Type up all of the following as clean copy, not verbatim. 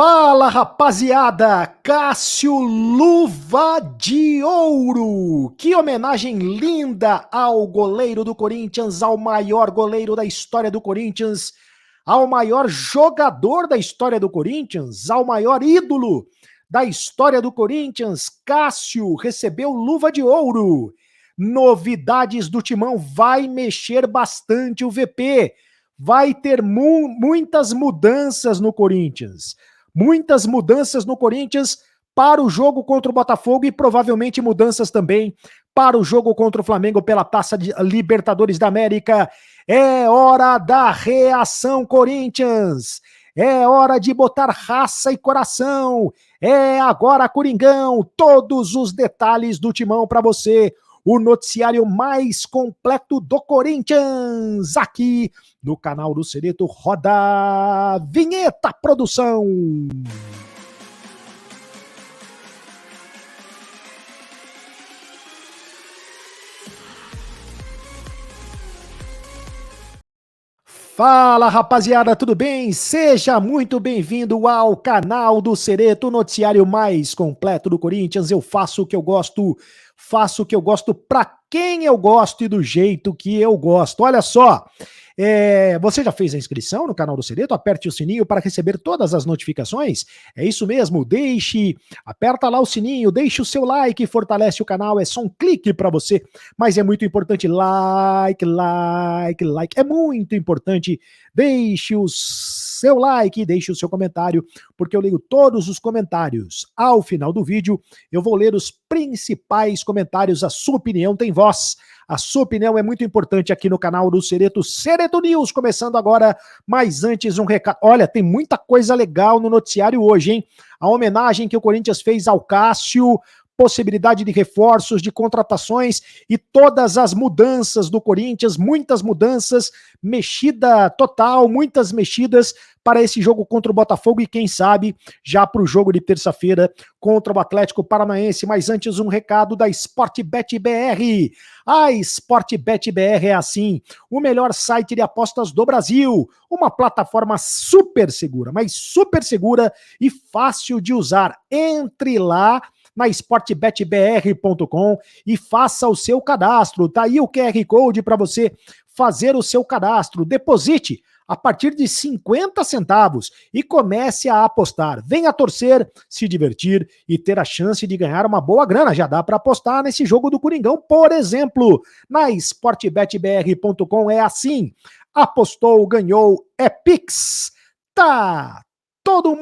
Fala, rapaziada! Cássio Luva de Ouro! Que homenagem linda ao goleiro do Corinthians, ao maior goleiro da história do Corinthians, ao maior jogador da história do Corinthians, ao maior ídolo da história do Corinthians. Cássio recebeu Luva de Ouro. Novidades do Timão, vai mexer bastante o VP. Vai ter muitas mudanças no Corinthians. Muitas mudanças no Corinthians para o jogo contra o Botafogo e provavelmente mudanças também para o jogo contra o Flamengo pela Taça de Libertadores da América. É hora da reação, Corinthians! É hora de botar raça e coração! É agora, Coringão! Todos os detalhes do Timão para você. O noticiário mais completo do Corinthians, aqui no canal do Cereto. Roda a vinheta, produção! Fala, rapaziada, tudo bem? Seja muito bem-vindo ao canal do Cereto, o noticiário mais completo do Corinthians. Eu faço o que eu gosto pra quem eu gosto e do jeito que eu gosto. Olha só, você já fez a inscrição no canal do Cereto? Aperte o sininho para receber todas as notificações. É isso mesmo, aperta lá o sininho, deixe o seu like, fortalece o canal, é só um clique para você, mas é muito importante, like, é muito importante, deixe o seu like, deixe o seu comentário, porque eu leio todos os comentários. Ao final do vídeo, eu vou ler os principais comentários, a sua opinião tem voz. A sua opinião é muito importante aqui no canal do Cereto. Cereto News, começando agora, mas antes um recado. Olha, tem muita coisa legal no noticiário hoje, hein? A homenagem que o Corinthians fez ao Cássio, possibilidade de reforços, de contratações e todas as mudanças do Corinthians, muitas mudanças, mexida total, muitas mexidas para esse jogo contra o Botafogo e quem sabe já para o jogo de terça-feira contra o Atlético Paranaense. Mas antes um recado da Sportbet BR. A Sportbet BR é assim, o melhor site de apostas do Brasil, uma plataforma super segura, mas super segura e fácil de usar. Entre lá na sportbetbr.com e faça o seu cadastro. Tá aí o QR Code para você fazer o seu cadastro. Deposite a partir de 50 centavos e comece a apostar. Venha torcer, se divertir e ter a chance de ganhar uma boa grana. Já dá para apostar nesse jogo do Coringão, por exemplo. Na sportbetbr.com é assim. Apostou, ganhou, é Pix. Tá todo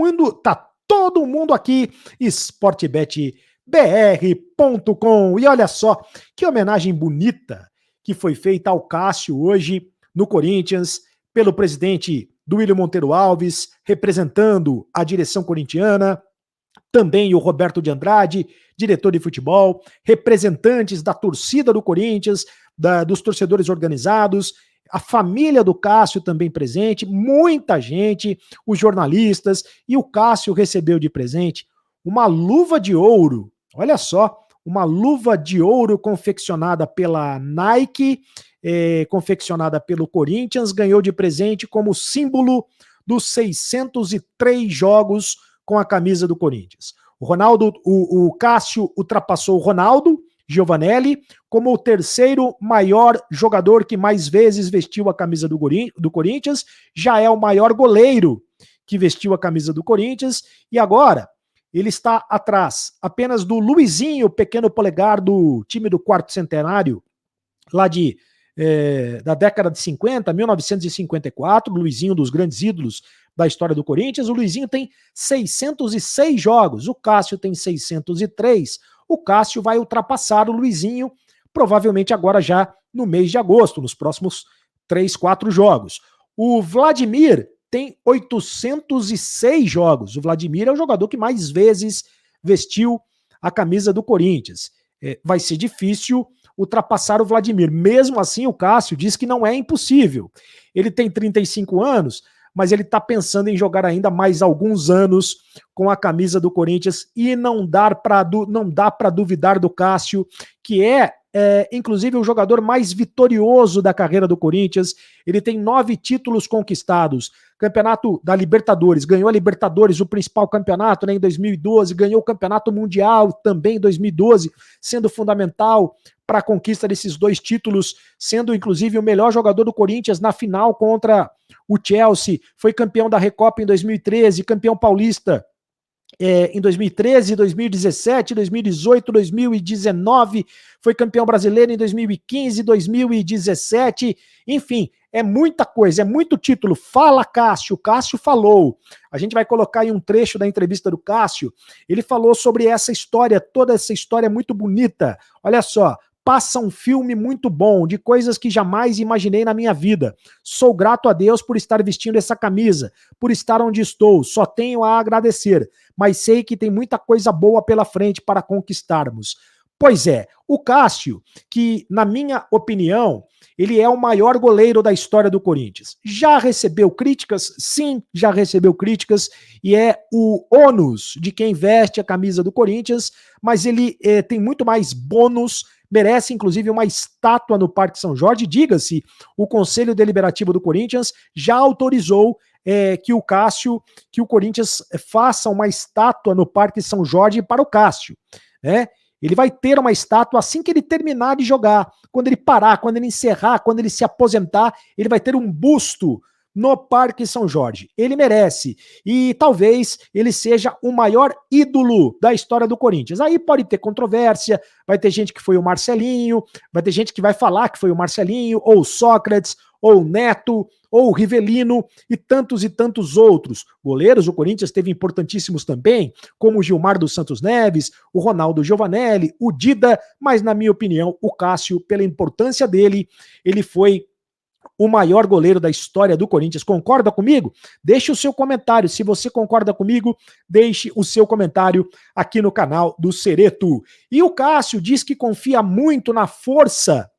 mundo aqui, sportbetbr.com. E olha só, que homenagem bonita que foi feita ao Cássio hoje no Corinthians, pelo presidente Duílio Monteiro Alves, representando a direção corintiana, também o Roberto de Andrade, diretor de futebol, representantes da torcida do Corinthians, dos torcedores organizados, a família do Cássio também presente, muita gente, os jornalistas, e o Cássio recebeu de presente uma luva de ouro, olha só, uma luva de ouro confeccionada pela Nike, confeccionada pelo Corinthians, ganhou de presente como símbolo dos 603 jogos com a camisa do Corinthians. O Cássio ultrapassou o Ronaldo Giovanelli como o terceiro maior jogador que mais vezes vestiu a camisa do Corinthians, já é o maior goleiro que vestiu a camisa do Corinthians, e agora ele está atrás apenas do Luizinho, pequeno polegar do time do quarto centenário, lá da década de 50, 1954, Luizinho, dos grandes ídolos da história do Corinthians. O Luizinho tem 606 jogos, o Cássio tem 603. O Cássio vai ultrapassar o Luizinho, provavelmente agora já no mês de agosto, nos próximos 3, 4 jogos. O Vladimir tem 806 jogos. O Vladimir é o jogador que mais vezes vestiu a camisa do Corinthians. Vai ser difícil ultrapassar o Vladimir. Mesmo assim, o Cássio diz que não é impossível. Ele tem 35 anos, mas ele está pensando em jogar ainda mais alguns anos com a camisa do Corinthians e não dá para duvidar do Cássio, que é inclusive, o jogador mais vitorioso da carreira do Corinthians. Ele tem 9 títulos conquistados. Campeonato da Libertadores, ganhou a Libertadores, o principal campeonato, né, em 2012, ganhou o Campeonato Mundial também em 2012, sendo fundamental para a conquista desses 2 títulos, sendo inclusive o melhor jogador do Corinthians na final contra o Chelsea, foi campeão da Recopa em 2013, campeão paulista em 2013, 2017, 2018, 2019, foi campeão brasileiro em 2015, 2017, enfim, é muita coisa, é muito título. Fala, Cássio. Cássio falou. A gente vai colocar aí um trecho da entrevista do Cássio. Ele falou sobre essa história, toda essa história muito bonita. Olha só, passa um filme muito bom, de coisas que jamais imaginei na minha vida. Sou grato a Deus por estar vestindo essa camisa, por estar onde estou, só tenho a agradecer, mas sei que tem muita coisa boa pela frente para conquistarmos. Pois é, o Cássio, que na minha opinião, ele é o maior goleiro da história do Corinthians. Já recebeu críticas? Sim, já recebeu críticas, e é o ônus de quem veste a camisa do Corinthians, mas ele tem muito mais bônus, merece inclusive uma estátua no Parque São Jorge. Diga-se, o Conselho Deliberativo do Corinthians já autorizou que o Corinthians faça uma estátua no Parque São Jorge para o Cássio, né? Ele vai ter uma estátua assim que ele terminar de jogar. Quando ele parar, quando ele encerrar, quando ele se aposentar, ele vai ter um busto no Parque São Jorge. Ele merece. E talvez ele seja o maior ídolo da história do Corinthians. Aí pode ter controvérsia, vai ter gente que foi o Marcelinho, vai ter gente que vai falar que foi o Marcelinho, ou o Sócrates, ou o Neto, ou o Rivelino e tantos outros. Goleiros, o Corinthians teve importantíssimos também, como o Gilmar dos Santos Neves, o Ronaldo Giovanelli, o Dida, mas na minha opinião, o Cássio, pela importância dele, ele foi o maior goleiro da história do Corinthians. Concorda comigo? Deixe o seu comentário. Se você concorda comigo, deixe o seu comentário aqui no canal do Cereto. E o Cássio diz que confia muito na força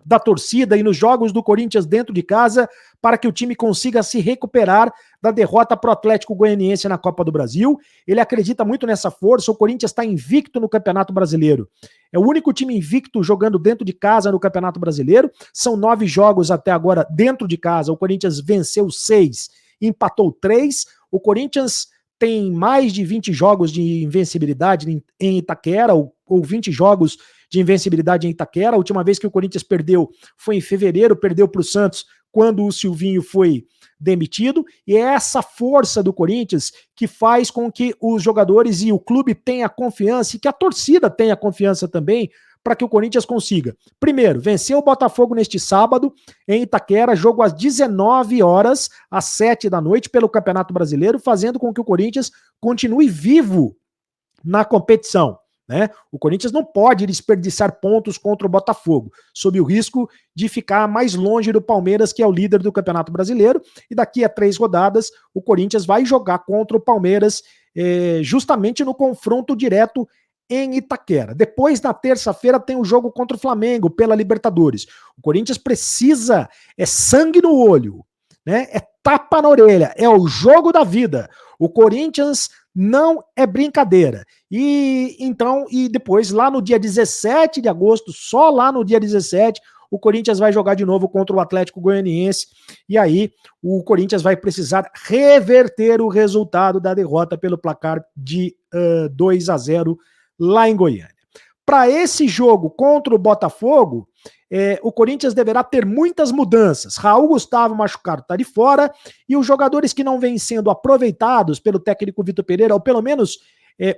da torcida e nos jogos do Corinthians dentro de casa para que o time consiga se recuperar da derrota para o Atlético Goianiense na Copa do Brasil. Ele acredita muito nessa força. O Corinthians está invicto no Campeonato Brasileiro. É o único time invicto jogando dentro de casa no Campeonato Brasileiro. São 9 jogos até agora dentro de casa. O Corinthians venceu 6, empatou 3. O Corinthians tem mais de 20 jogos de invencibilidade em Itaquera, ou 20 jogos de invencibilidade em Itaquera. A última vez que o Corinthians perdeu foi em fevereiro, perdeu para o Santos quando o Silvinho foi demitido, e é essa força do Corinthians que faz com que os jogadores e o clube tenham confiança, e que a torcida tenha confiança também, para que o Corinthians consiga, primeiro, vencer o Botafogo neste sábado, em Itaquera, jogo às 19 horas, às 7 da noite, pelo Campeonato Brasileiro, fazendo com que o Corinthians continue vivo na competição, né? O Corinthians não pode desperdiçar pontos contra o Botafogo, sob o risco de ficar mais longe do Palmeiras, que é o líder do Campeonato Brasileiro, e daqui a 3 rodadas o Corinthians vai jogar contra o Palmeiras, justamente no confronto direto em Itaquera. Depois, na terça-feira, tem o jogo contra o Flamengo pela Libertadores. O Corinthians precisa, sangue no olho, né? É tapa na orelha, é o jogo da vida. O Corinthians não é brincadeira. E depois, lá no dia 17 de agosto, só lá no dia 17, o Corinthians vai jogar de novo contra o Atlético Goianiense, e aí o Corinthians vai precisar reverter o resultado da derrota pelo placar de 2-0 lá em Goiânia. Para esse jogo contra o Botafogo, o Corinthians deverá ter muitas mudanças. Raul Gustavo machucado está de fora, e os jogadores que não vêm sendo aproveitados pelo técnico Vitor Pereira, ou pelo menos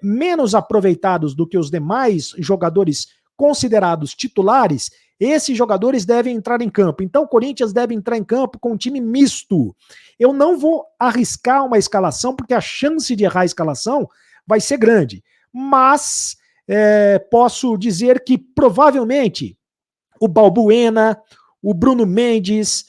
menos aproveitados do que os demais jogadores considerados titulares, esses jogadores devem entrar em campo. Então o Corinthians deve entrar em campo com um time misto. Eu não vou arriscar uma escalação, porque a chance de errar a escalação vai ser grande. Mas posso dizer que provavelmente o Balbuena, o Bruno Mendes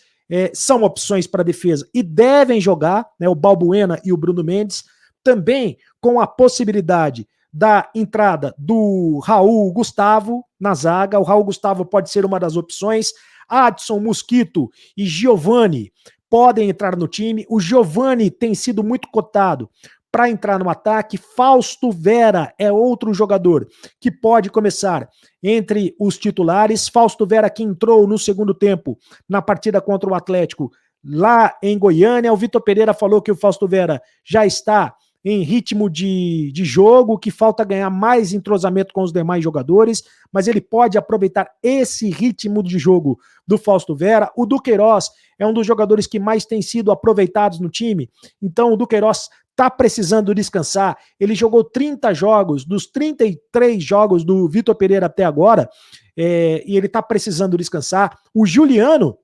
são opções para defesa e devem jogar, né, o Balbuena e o Bruno Mendes, também com a possibilidade da entrada do Raul Gustavo na zaga. O Raul Gustavo pode ser uma das opções. Adson, Mosquito e Giovani podem entrar no time. O Giovani tem sido muito cotado para entrar no ataque. Fausto Vera é outro jogador que pode começar entre os titulares. Fausto Vera, que entrou no segundo tempo na partida contra o Atlético lá em Goiânia. O Vitor Pereira falou que o Fausto Vera já está em ritmo de jogo, que falta ganhar mais entrosamento com os demais jogadores, mas ele pode aproveitar esse ritmo de jogo do Fausto Vera. O Duqueiroz é um dos jogadores que mais tem sido aproveitados no time, então o Duqueiroz está precisando descansar. Ele jogou 30 jogos, dos 33 jogos do Vitor Pereira até agora, e ele está precisando descansar. O Juliano,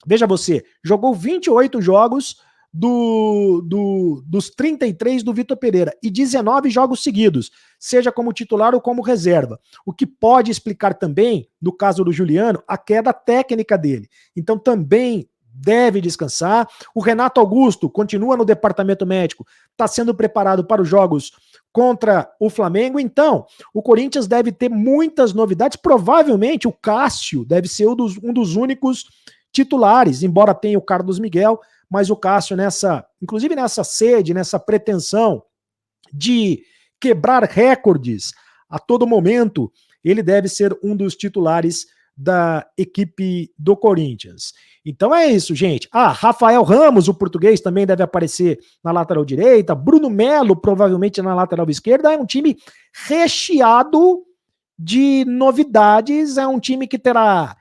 veja você, jogou 28 jogos dos 33 do Vitor Pereira e 19 jogos seguidos, seja como titular ou como reserva. O que pode explicar também, no caso do Juliano, a queda técnica dele. Então também deve descansar. O Renato Augusto continua no departamento médico, está sendo preparado para os jogos contra o Flamengo. Então, o Corinthians deve ter muitas novidades. Provavelmente o Cássio deve ser um dos únicos titulares, embora tenha o Carlos Miguel, mas o Cássio inclusive nessa sede, nessa pretensão de quebrar recordes a todo momento, ele deve ser um dos titulares da equipe do Corinthians. Então é isso, gente. Rafael Ramos, o português, também deve aparecer na lateral direita. Bruno Melo, provavelmente na lateral esquerda. É um time recheado de novidades. É um time que terá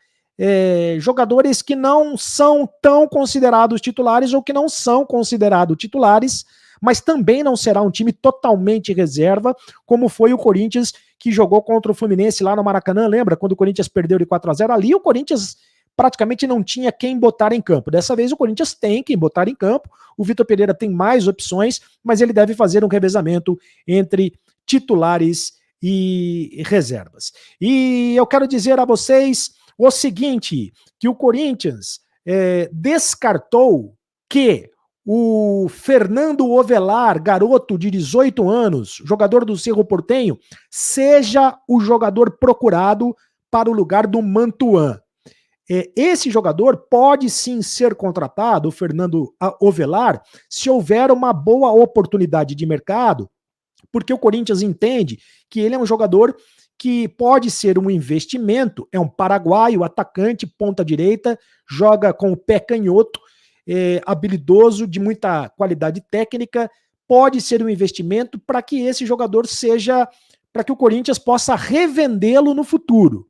jogadores que não são tão considerados titulares ou que não são considerados titulares, mas também não será um time totalmente reserva, como foi o Corinthians que jogou contra o Fluminense lá no Maracanã. Lembra? Quando o Corinthians perdeu de 4-0, ali o Corinthians praticamente não tinha quem botar em campo. Dessa vez o Corinthians tem quem botar em campo. O Vitor Pereira tem mais opções, mas ele deve fazer um revezamento entre titulares e reservas. E eu quero dizer a vocês o seguinte, que o Corinthians descartou que o Fernando Ovelar, garoto de 18 anos, jogador do Cerro Porteño, seja o jogador procurado para o lugar do Mantuan. Esse jogador pode sim ser contratado, o Fernando Ovelar, se houver uma boa oportunidade de mercado, porque o Corinthians entende que ele é um jogador que pode ser um investimento, é um paraguaio, atacante, ponta direita, joga com o pé canhoto, habilidoso, de muita qualidade técnica, pode ser um investimento para que esse jogador para que o Corinthians possa revendê-lo no futuro.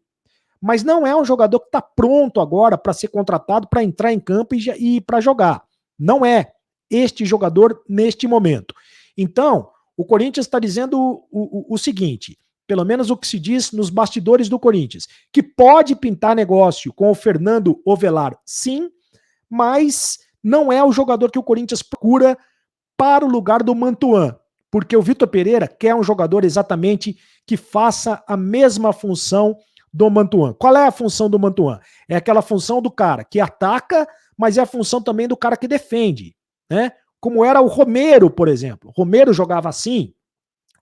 Mas não é um jogador que está pronto agora para ser contratado, para entrar em campo e para jogar. Não é este jogador neste momento. Então, o Corinthians está dizendo o seguinte, pelo menos o que se diz nos bastidores do Corinthians, que pode pintar negócio com o Fernando Ovelar, sim, mas não é o jogador que o Corinthians procura para o lugar do Mantuan, porque o Vitor Pereira quer um jogador exatamente que faça a mesma função do Mantuan. Qual é a função do Mantuan? É aquela função do cara que ataca, mas é a função também do cara que defende, né? Como era o Romero, por exemplo. O Romero jogava assim,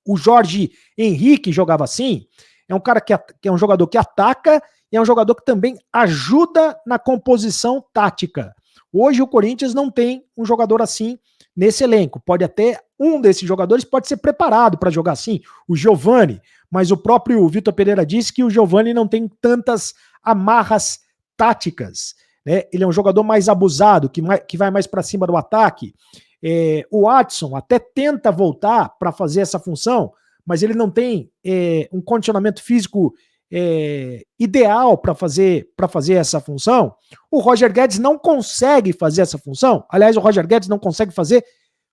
o Jorge Henrique jogava assim. É um cara que é um jogador que ataca e é um jogador que também ajuda na composição tática. Hoje o Corinthians não tem um jogador assim nesse elenco. Pode até um desses jogadores pode ser preparado para jogar assim, o Giovani, mas o próprio Vitor Pereira disse que o Giovani não tem tantas amarras táticas, né? Ele é um jogador mais abusado, que vai mais para cima do ataque. O Watson até tenta voltar para fazer essa função, mas ele não tem um condicionamento físico ideal para fazer essa função. O Roger Guedes não consegue fazer essa função. Aliás, o Roger Guedes não consegue fazer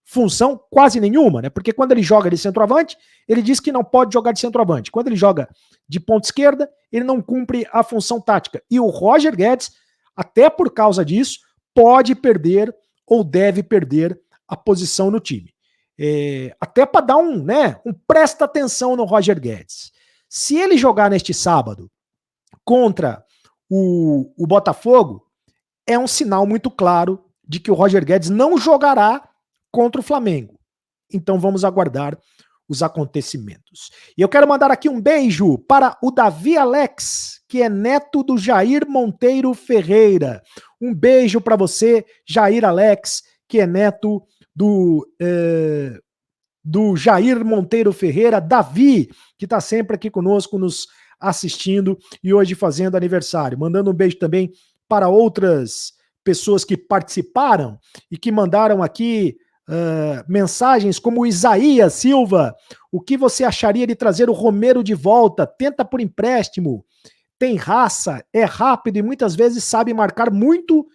função quase nenhuma, né? Porque quando ele joga de centroavante, ele diz que não pode jogar de centroavante. Quando ele joga de ponta esquerda, ele não cumpre a função tática. E o Roger Guedes, até por causa disso, pode perder ou deve perder a posição no time. Até para dar um presta atenção no Roger Guedes. Se ele jogar neste sábado contra o Botafogo, é um sinal muito claro de que o Roger Guedes não jogará contra o Flamengo. Então vamos aguardar os acontecimentos. E eu quero mandar aqui um beijo para o Davi Alex, que é neto do Jair Monteiro Ferreira. Um beijo para você, Jair Alex, que é neto do do Jair Monteiro Ferreira, Davi, que está sempre aqui conosco, nos assistindo e hoje fazendo aniversário. Mandando um beijo também para outras pessoas que participaram e que mandaram aqui mensagens, como o Isaías Silva. O que você acharia de trazer o Romero de volta? Tenta por empréstimo. Tem raça, é rápido e muitas vezes sabe marcar muito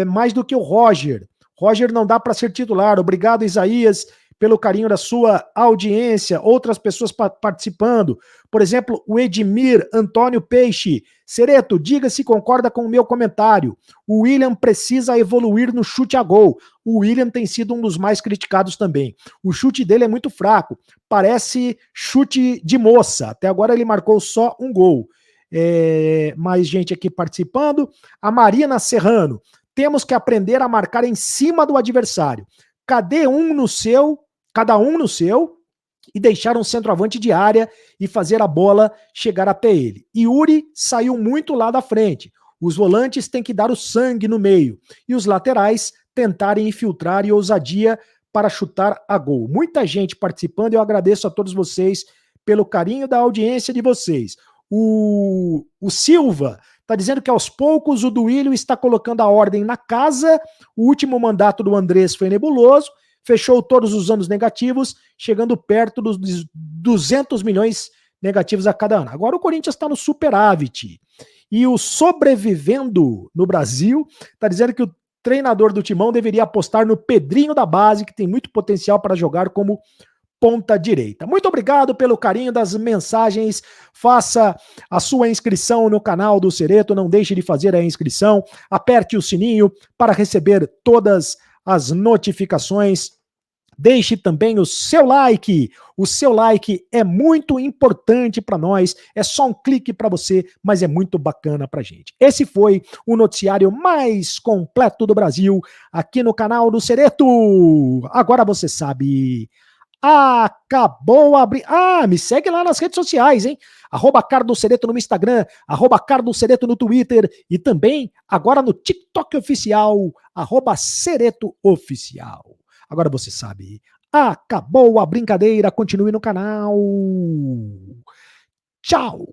mais do que o Roger. Roger não dá para ser titular. Obrigado, Isaías, pelo carinho da sua audiência. Outras pessoas participando. Por exemplo, o Edmir Antônio Peixe. Sereto, diga se concorda com o meu comentário. O William precisa evoluir no chute a gol. O William tem sido um dos mais criticados também. O chute dele é muito fraco. Parece chute de moça. Até agora ele marcou só um gol. Mais gente aqui participando. A Marina Serrano. Temos que aprender a marcar em cima do adversário. Cada um no seu, e deixar um centroavante de área e fazer a bola chegar até ele. Yuri saiu muito lá da frente. Os volantes têm que dar o sangue no meio. E os laterais tentarem infiltrar e ousadia para chutar a gol. Muita gente participando, eu agradeço a todos vocês pelo carinho da audiência de vocês. O Silva está dizendo que aos poucos o Duílio está colocando a ordem na casa. O último mandato do Andrés foi nebuloso, fechou todos os anos negativos, chegando perto dos 200 milhões negativos a cada ano. Agora o Corinthians está no superávit. E o Sobrevivendo no Brasil está dizendo que o treinador do Timão deveria apostar no Pedrinho da base, que tem muito potencial para jogar como ponta direita. Muito obrigado pelo carinho das mensagens. Faça a sua inscrição no canal do Sereto, não deixe de fazer a inscrição, aperte o sininho para receber todas as notificações. Deixe também o seu like. O seu like é muito importante para nós. É só um clique para você, mas é muito bacana para a gente. Esse foi o noticiário mais completo do Brasil aqui no canal do Sereto. Agora você sabe. Acabou a me segue lá nas redes sociais, hein? @Carlos Sereto no Instagram, @Carlos Sereto no Twitter e também agora no TikTok oficial, @Sereto Oficial. Agora você sabe. Acabou a brincadeira, continue no canal. Tchau!